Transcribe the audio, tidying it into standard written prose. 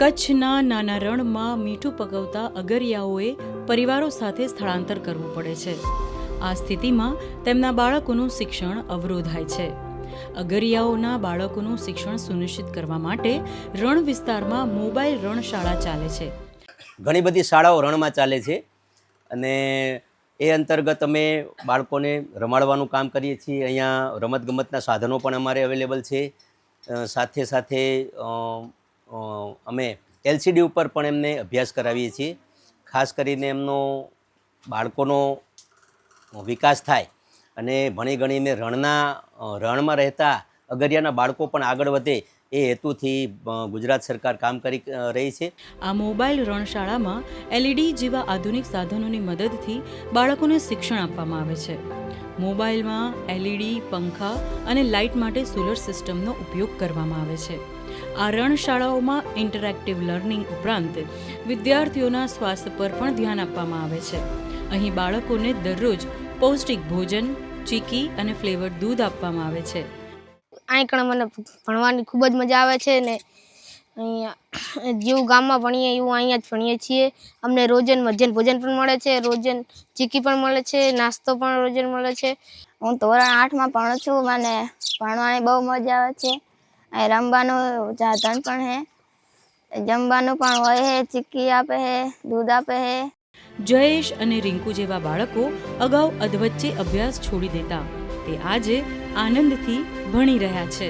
કચ્છના નાના રણમાં મીઠું પકવતા અગરિયાઓએ પરિવારો સાથે સ્થળાંતર કરવું પડે છે. આ સ્થિતિમાં તેમના બાળકોનું શિક્ષણ અવરોધાય છે. અગરિયાઓના બાળકોનું શિક્ષણ સુનિશ્ચિત કરવા માટે રણ વિસ્તારમાં મોબાઈલ રણ શાળા ચાલે છે. ઘણી બધી શાળાઓ રણમાં ચાલે છે અને એ અંતર્ગત અમે બાળકોને રમાડવાનું કામ કરીએ છીએ. અહીંયા રમતગમતના સાધનો પણ અમારે અવેલેબલ છે. સાથે સાથે અમે LCD ઉપર પણ એમને અભ્યાસ કરાવીએ છીએ. ખાસ કરીને એમનો બાળકોનો વિકાસ થાય અને ભણી ગણીને રણમાં રહેતા અગરિયાના બાળકો પણ આગળ વધે એ હેતુથી ગુજરાત સરકાર કામ કરી રહી છે. આ મોબાઈલ રણશાળામાં LED જેવા આધુનિક સાધનોની મદદથી બાળકોને શિક્ષણ આપવામાં આવે છે. મોબાઈલમાં LED, પંખા અને લાઇટ માટે સોલર સિસ્ટમનો ઉપયોગ કરવામાં આવે છે. આ રણશાળાઓમાં ઇન્ટરેક્ટિવ લર્નિંગ ઉપરાંત વિદ્યાર્થીઓના સ્વાસ્થ્ય પર પણ ધ્યાન આપવામાં આવે છે. અહીં બાળકોને દરરોજ પૌષ્ટિક ભોજન, ચીકી અને ફ્લેવર્ડ દૂધ આપવામાં આવે છે. અહીં કણ મને ભણવાની ખૂબ જ મજા આવે છે ને અહીંયા જેવું ગામમાં ભણીએ એવું અહીંયા જ ભણીએ છીએ. અમને રોજન મધ્યાહન ભોજન પણ મળે છે, રોજન ચીકી પણ મળે છે, નાસ્તો પણ રોજન મળે છે. હું ધોરણ 8માં ભણું છું. મને ભણવાની બહુ મજા આવે છે. અહીં રમવાનું સાધન પણ છે, જમવાનું પણ હોય છે, ચીકી આપે છે, દૂધ આપે છે. જયેશ અને રિંકુ જેવા બાળકો અગાઉ અધવચ્ચે અભ્યાસ છોડી દેતા તે આજે આનંદથી ભણી રહ્યા છે.